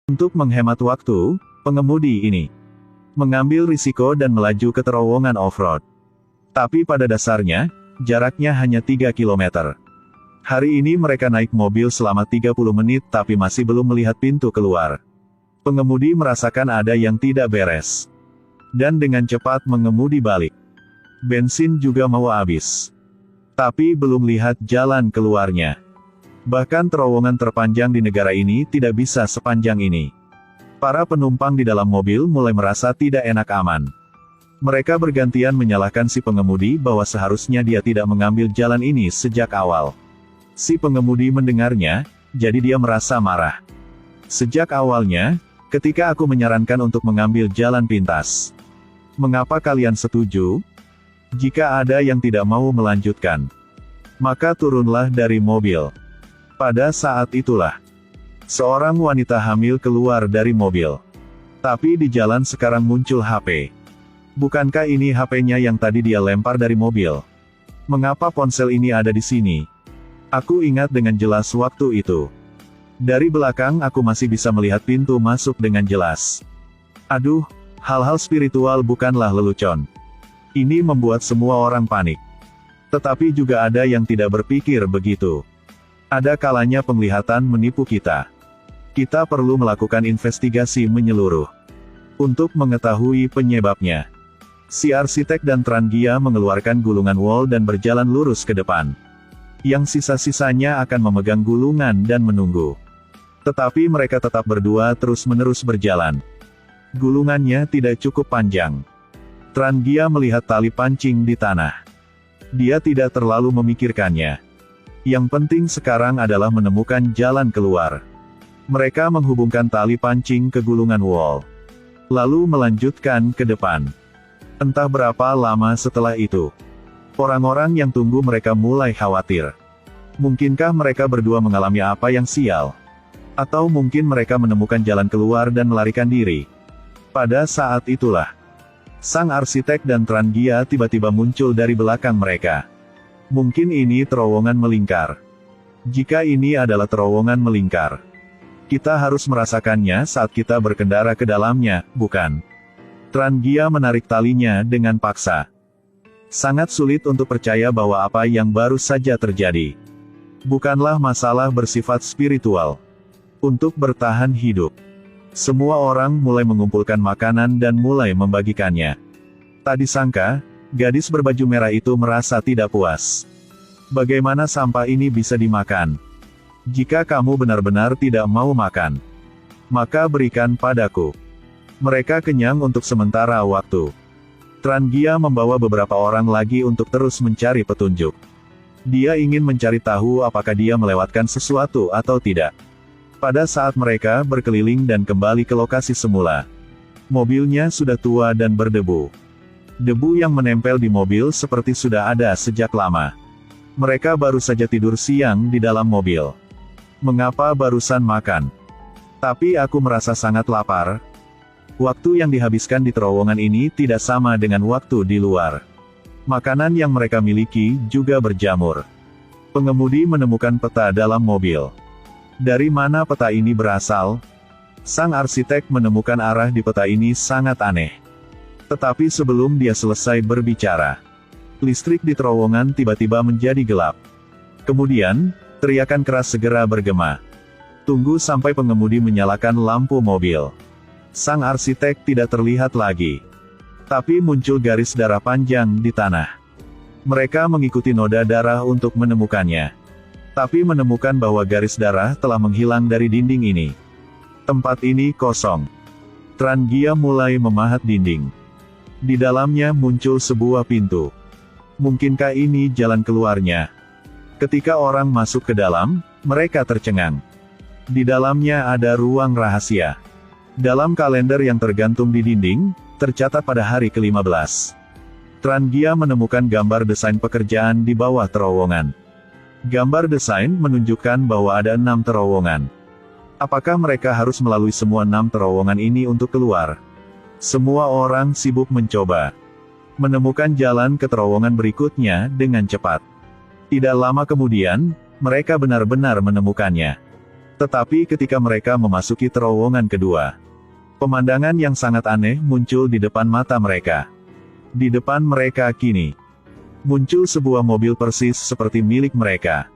Untuk menghemat waktu, pengemudi ini mengambil risiko dan melaju ke terowongan off-road. Tapi pada dasarnya, jaraknya hanya 3 km. Hari ini mereka naik mobil selama 30 menit tapi masih belum melihat pintu keluar. Pengemudi merasakan ada yang tidak beres. Dan dengan cepat mengemudi balik. Bensin juga mau habis. Tapi belum lihat jalan keluarnya. Bahkan terowongan terpanjang di negara ini tidak bisa sepanjang ini. Para penumpang di dalam mobil mulai merasa tidak enak aman. Mereka bergantian menyalahkan si pengemudi bahwa seharusnya dia tidak mengambil jalan ini sejak awal. Si pengemudi mendengarnya, jadi dia merasa marah. Sejak awalnya, ketika aku menyarankan untuk mengambil jalan pintas. Mengapa kalian setuju? Jika ada yang tidak mau melanjutkan, maka turunlah dari mobil. Pada saat itulah, seorang wanita hamil keluar dari mobil. Tapi di jalan sekarang muncul HP. Bukankah ini HP-nya yang tadi dia lempar dari mobil? Mengapa ponsel ini ada di sini? Aku ingat dengan jelas waktu itu. Dari belakang aku masih bisa melihat pintu masuk dengan jelas. Aduh, hal-hal spiritual bukanlah lelucon. Ini membuat semua orang panik. Tetapi juga ada yang tidak berpikir begitu. Ada kalanya penglihatan menipu kita. Kita perlu melakukan investigasi menyeluruh untuk mengetahui penyebabnya. Si arsitek dan Trangia mengeluarkan gulungan wall dan berjalan lurus ke depan. Yang sisa-sisanya akan memegang gulungan dan menunggu. Tetapi mereka tetap berdua terus-menerus berjalan. Gulungannya tidak cukup panjang. Trangia melihat tali pancing di tanah. Dia tidak terlalu memikirkannya. Yang penting sekarang adalah menemukan jalan keluar. Mereka menghubungkan tali pancing ke gulungan wall. Lalu melanjutkan ke depan. Entah berapa lama setelah itu, orang-orang yang tunggu mereka mulai khawatir. Mungkinkah mereka berdua mengalami apa yang sial? Atau mungkin mereka menemukan jalan keluar dan melarikan diri? Pada saat itulah, sang arsitek dan Trangia tiba-tiba muncul dari belakang mereka. Mungkin ini terowongan melingkar. Jika ini adalah terowongan melingkar, kita harus merasakannya saat kita berkendara ke dalamnya, bukan? Trangia menarik talinya dengan paksa. Sangat sulit untuk percaya bahwa apa yang baru saja terjadi bukanlah masalah bersifat spiritual. Untuk bertahan hidup, semua orang mulai mengumpulkan makanan dan mulai membagikannya. Tak disangka, gadis berbaju merah itu merasa tidak puas. Bagaimana sampah ini bisa dimakan? Jika kamu benar-benar tidak mau makan, maka berikan padaku. Mereka kenyang untuk sementara waktu. Trangia membawa beberapa orang lagi untuk terus mencari petunjuk. Dia ingin mencari tahu apakah dia melewatkan sesuatu atau tidak. Pada saat mereka berkeliling dan kembali ke lokasi semula, mobilnya sudah tua dan berdebu. Debu yang menempel di mobil seperti sudah ada sejak lama. Mereka baru saja tidur siang di dalam mobil. Mengapa barusan makan? Tapi aku merasa sangat lapar. Waktu yang dihabiskan di terowongan ini tidak sama dengan waktu di luar. Makanan yang mereka miliki juga berjamur. Pengemudi menemukan peta dalam mobil. Dari mana peta ini berasal? Sang arsitek menemukan arah di peta ini sangat aneh. Tetapi sebelum dia selesai berbicara, listrik di terowongan tiba-tiba menjadi gelap. Kemudian, teriakan keras segera bergema. Tunggu sampai pengemudi menyalakan lampu mobil. Sang arsitek tidak terlihat lagi. Tapi muncul garis darah panjang di tanah. Mereka mengikuti noda darah untuk menemukannya. Tapi menemukan bahwa garis darah telah menghilang dari dinding ini. Tempat ini kosong. Trangia mulai memahat dinding. Di dalamnya muncul sebuah pintu. Mungkinkah ini jalan keluarnya? Ketika orang masuk ke dalam, mereka tercengang. Di dalamnya ada ruang rahasia. Dalam kalender yang tergantung di dinding, tercatat pada hari ke-15. Trangia menemukan gambar desain pekerjaan di bawah terowongan. Gambar desain menunjukkan bahwa ada 6 terowongan. Apakah mereka harus melalui semua 6 terowongan ini untuk keluar? Semua orang sibuk mencoba menemukan jalan ke terowongan berikutnya dengan cepat. Tidak lama kemudian, mereka benar-benar menemukannya. Tetapi ketika mereka memasuki terowongan kedua, pemandangan yang sangat aneh muncul di depan mata mereka. Di depan mereka kini muncul sebuah mobil persis seperti milik mereka.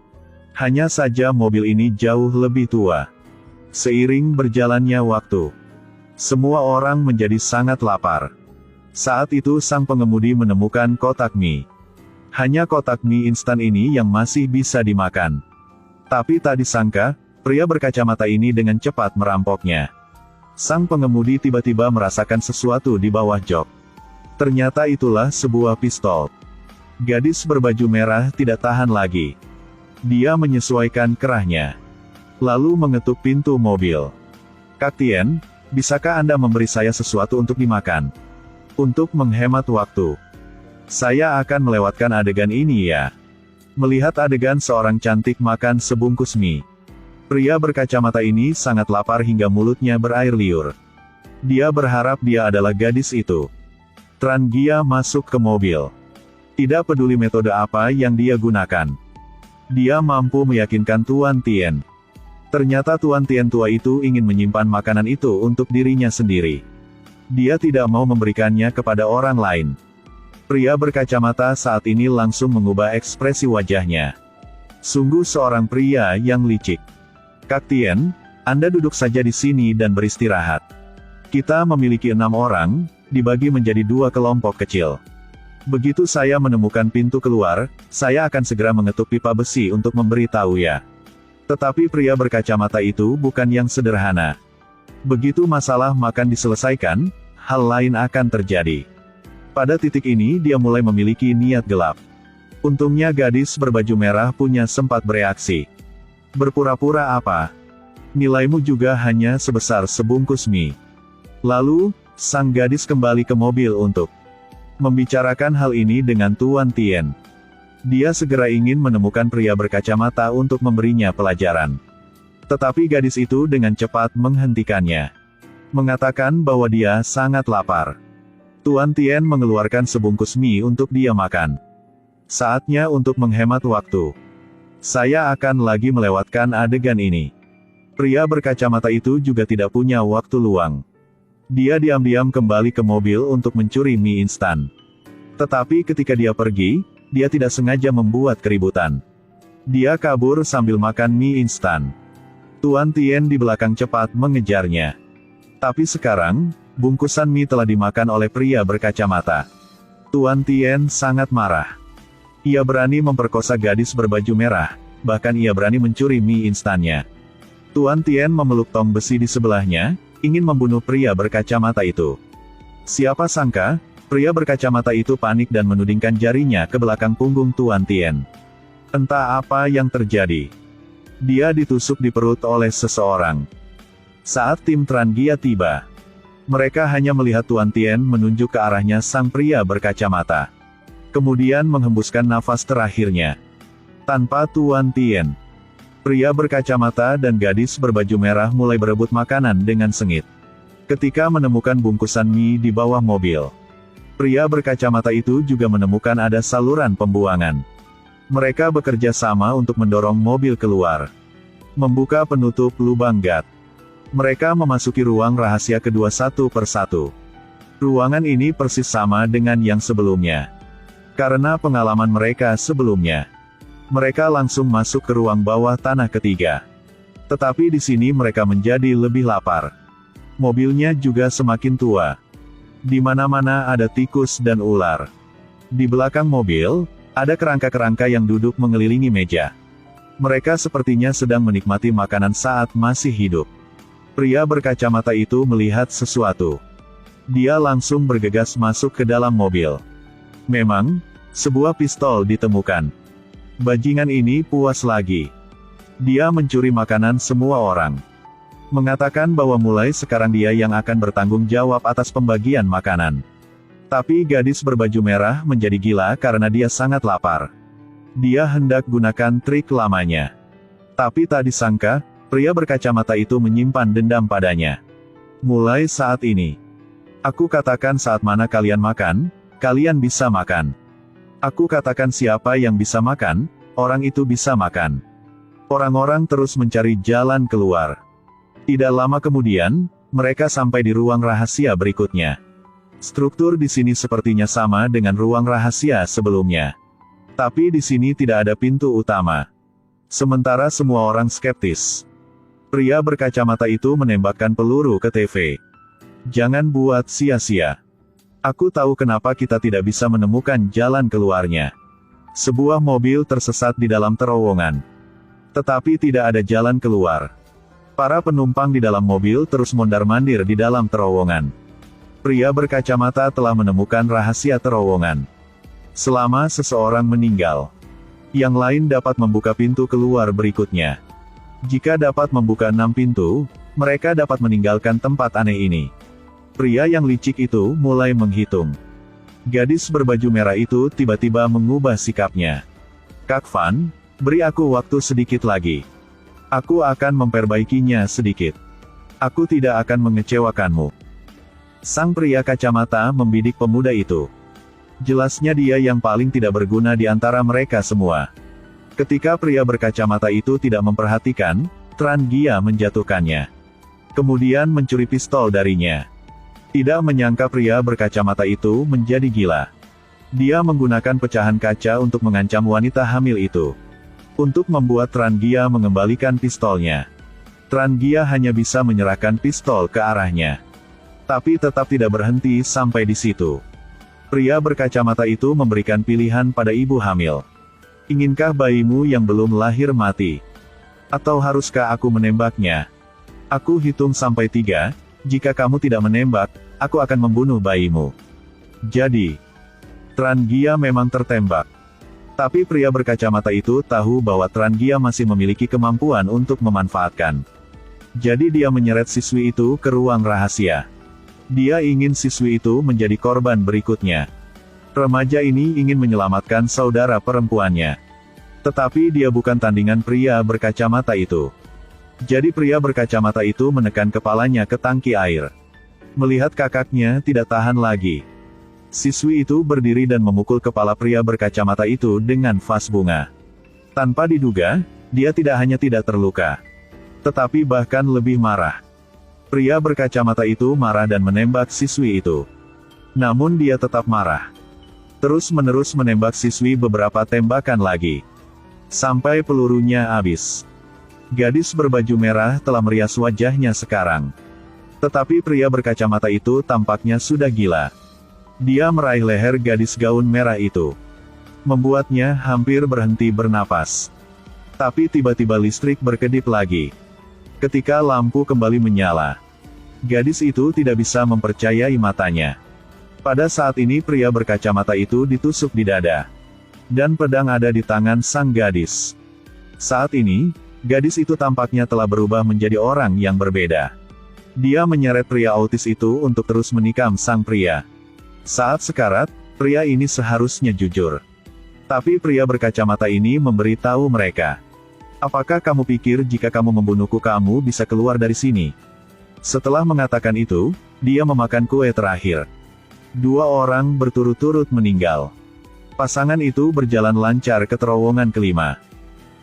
Hanya saja mobil ini jauh lebih tua. Seiring berjalannya waktu, semua orang menjadi sangat lapar. Saat itu sang pengemudi menemukan kotak mie. Hanya kotak mie instan ini yang masih bisa dimakan. Tapi tak disangka, pria berkacamata ini dengan cepat merampoknya. Sang pengemudi tiba-tiba merasakan sesuatu di bawah jok. Ternyata itulah sebuah pistol. Gadis berbaju merah tidak tahan lagi. Dia menyesuaikan kerahnya, lalu mengetuk pintu mobil. "Kak Tien, bisakah Anda memberi saya sesuatu untuk dimakan? Untuk menghemat waktu. Saya akan melewatkan adegan ini ya." Melihat adegan seorang cantik makan sebungkus mie, pria berkacamata ini sangat lapar hingga mulutnya berair liur. Dia berharap dia adalah gadis itu. Tran Gia masuk ke mobil. Tidak peduli metode apa yang dia gunakan, dia mampu meyakinkan Tuan Tien. Ternyata Tuan Tien tua itu ingin menyimpan makanan itu untuk dirinya sendiri. Dia tidak mau memberikannya kepada orang lain. Pria berkacamata saat ini langsung mengubah ekspresi wajahnya. Sungguh seorang pria yang licik. "Kak Tien, Anda duduk saja di sini dan beristirahat. Kita memiliki 6 orang, dibagi menjadi 2 kelompok kecil. Begitu saya menemukan pintu keluar, saya akan segera mengetuk pipa besi untuk memberitahu ya." Tetapi pria berkacamata itu bukan yang sederhana. Begitu masalah makan diselesaikan, hal lain akan terjadi. Pada titik ini dia mulai memiliki niat gelap. Untungnya gadis berbaju merah punya sempat bereaksi. "Berpura-pura apa? Nilaimu juga hanya sebesar sebungkus mie." Lalu, sang gadis kembali ke mobil untuk membicarakan hal ini dengan Tuan Tien. Dia segera ingin menemukan pria berkacamata untuk memberinya pelajaran. Tetapi gadis itu dengan cepat menghentikannya, mengatakan bahwa dia sangat lapar. Tuan Tien mengeluarkan sebungkus mie untuk dia makan. "Saatnya untuk menghemat waktu. Saya akan lagi melewatkan adegan ini." Pria berkacamata itu juga tidak punya waktu luang. Dia diam-diam kembali ke mobil untuk mencuri mie instan. Tetapi ketika dia pergi, dia tidak sengaja membuat keributan. Dia kabur sambil makan mie instan. Tuan Tien di belakang cepat mengejarnya. Tapi sekarang, bungkusan mie telah dimakan oleh pria berkacamata. Tuan Tien sangat marah. Ia berani memperkosa gadis berbaju merah, bahkan ia berani mencuri mie instannya. Tuan Tien memeluk tong besi di sebelahnya, ingin membunuh pria berkacamata itu. Siapa sangka, pria berkacamata itu panik dan menudingkan jarinya ke belakang punggung Tuan Tien. Entah apa yang terjadi. Dia ditusuk di perut oleh seseorang. Saat tim Tran Gia tiba, mereka hanya melihat Tuan Tien menunjuk ke arahnya sang pria berkacamata. Kemudian menghembuskan nafas terakhirnya. Tanpa Tuan Tien, pria berkacamata dan gadis berbaju merah mulai berebut makanan dengan sengit. Ketika menemukan bungkusan mie di bawah mobil, pria berkacamata itu juga menemukan ada saluran pembuangan. Mereka bekerja sama untuk mendorong mobil keluar, membuka penutup lubang gat. Mereka memasuki ruang rahasia kedua satu persatu. Ruangan ini persis sama dengan yang sebelumnya. Karena pengalaman mereka sebelumnya, mereka langsung masuk ke ruang bawah tanah ketiga. Tetapi di sini mereka menjadi lebih lapar. Mobilnya juga semakin tua. Di mana-mana ada tikus dan ular. Di belakang mobil, ada kerangka-kerangka yang duduk mengelilingi meja. Mereka sepertinya sedang menikmati makanan saat masih hidup. Pria berkacamata itu melihat sesuatu. Dia langsung bergegas masuk ke dalam mobil. Memang, sebuah pistol ditemukan. Bajingan ini puas lagi. Dia mencuri makanan semua orang. Mengatakan bahwa mulai sekarang dia yang akan bertanggung jawab atas pembagian makanan. Tapi gadis berbaju merah menjadi gila karena dia sangat lapar. Dia hendak gunakan trik lamanya. Tapi tak disangka, pria berkacamata itu menyimpan dendam padanya. Mulai saat ini, aku katakan saat mana kalian makan, kalian bisa makan. Aku katakan siapa yang bisa makan, orang itu bisa makan. Orang-orang terus mencari jalan keluar. Tidak lama kemudian, mereka sampai di ruang rahasia berikutnya. Struktur di sini sepertinya sama dengan ruang rahasia sebelumnya. Tapi di sini tidak ada pintu utama. Sementara semua orang skeptis. Pria berkacamata itu menembakkan peluru ke TV. Jangan buat sia-sia. Aku tahu kenapa kita tidak bisa menemukan jalan keluarnya. Sebuah mobil tersesat di dalam terowongan. Tetapi tidak ada jalan keluar. Para penumpang di dalam mobil terus mondar-mandir di dalam terowongan. Pria berkacamata telah menemukan rahasia terowongan. Selama seseorang meninggal, yang lain dapat membuka pintu keluar berikutnya. Jika dapat membuka 6 pintu, mereka dapat meninggalkan tempat aneh ini. Pria yang licik itu mulai menghitung. Gadis berbaju merah itu tiba-tiba mengubah sikapnya. Kak Van, beri aku waktu sedikit lagi. Aku akan memperbaikinya sedikit. Aku tidak akan mengecewakanmu. Sang pria kacamata membidik pemuda itu. Jelasnya dia yang paling tidak berguna di antara mereka semua. Ketika pria berkacamata itu tidak memperhatikan, Tran Gia menjatuhkannya. Kemudian mencuri pistol darinya. Tidak menyangka pria berkacamata itu menjadi gila. Dia menggunakan pecahan kaca untuk mengancam wanita hamil itu. Untuk membuat Tran Gia mengembalikan pistolnya. Tran Gia hanya bisa menyerahkan pistol ke arahnya. Tapi tetap tidak berhenti sampai di situ. Pria berkacamata itu memberikan pilihan pada ibu hamil. Inginkah bayimu yang belum lahir mati? Atau haruskah aku menembaknya? Aku hitung sampai 3, jika kamu tidak menembak, aku akan membunuh bayimu. Jadi, Tran Gia memang tertembak. Tapi pria berkacamata itu tahu bahwa Tran Gia masih memiliki kemampuan untuk memanfaatkan. Jadi dia menyeret siswi itu ke ruang rahasia. Dia ingin siswi itu menjadi korban berikutnya. Remaja ini ingin menyelamatkan saudara perempuannya. Tetapi dia bukan tandingan pria berkacamata itu. Jadi pria berkacamata itu menekan kepalanya ke tangki air. Melihat kakaknya tidak tahan lagi. Siswi itu berdiri dan memukul kepala pria berkacamata itu dengan vas bunga. Tanpa diduga, dia tidak hanya tidak terluka, tetapi bahkan lebih marah. Pria berkacamata itu marah dan menembak siswi itu. Namun dia tetap marah. Terus-menerus menembak siswi beberapa tembakan lagi. Sampai pelurunya habis. Gadis berbaju merah telah merias wajahnya sekarang. Tetapi pria berkacamata itu tampaknya sudah gila. Dia meraih leher gadis gaun merah itu. Membuatnya hampir berhenti bernapas. Tapi tiba-tiba listrik berkedip lagi. Ketika lampu kembali menyala, gadis itu tidak bisa mempercayai matanya. Pada saat ini pria berkacamata itu ditusuk di dada. Dan pedang ada di tangan sang gadis. Saat ini, gadis itu tampaknya telah berubah menjadi orang yang berbeda. Dia menyeret pria autis itu untuk terus menikam sang pria. Saat sekarat, pria ini seharusnya jujur. Tapi pria berkacamata ini memberitahu mereka. Apakah kamu pikir jika kamu membunuhku kamu bisa keluar dari sini? Setelah mengatakan itu, dia memakan kue terakhir. 2 orang berturut-turut meninggal. Pasangan itu berjalan lancar ke terowongan kelima.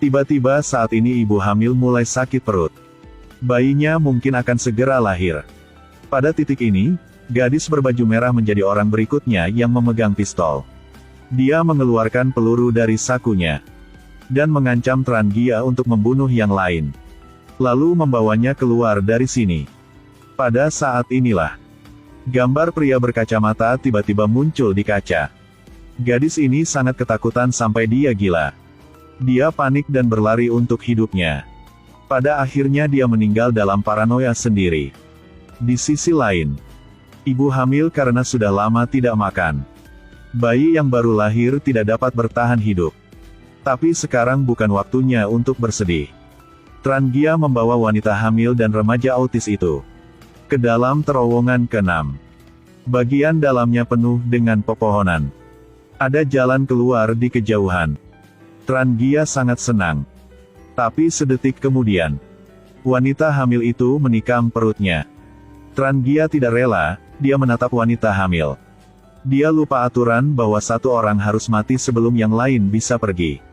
Tiba-tiba saat ini ibu hamil mulai sakit perut. Bayinya mungkin akan segera lahir. Pada titik ini, gadis berbaju merah menjadi orang berikutnya yang memegang pistol. Dia mengeluarkan peluru dari sakunya. Dan mengancam Tran Gia untuk membunuh yang lain. Lalu membawanya keluar dari sini. Pada saat inilah, gambar pria berkacamata tiba-tiba muncul di kaca. Gadis ini sangat ketakutan sampai dia gila. Dia panik dan berlari untuk hidupnya. Pada akhirnya dia meninggal dalam paranoia sendiri. Di sisi lain, ibu hamil karena sudah lama tidak makan. Bayi yang baru lahir tidak dapat bertahan hidup. Tapi sekarang bukan waktunya untuk bersedih. Tran Gia membawa wanita hamil dan remaja autis itu ke dalam terowongan ke-6. Bagian dalamnya penuh dengan pepohonan. Ada jalan keluar di kejauhan. Tran Gia sangat senang. Tapi sedetik kemudian, wanita hamil itu menikam perutnya. Tran Gia tidak rela, dia menatap wanita hamil. Dia lupa aturan bahwa satu orang harus mati sebelum yang lain bisa pergi.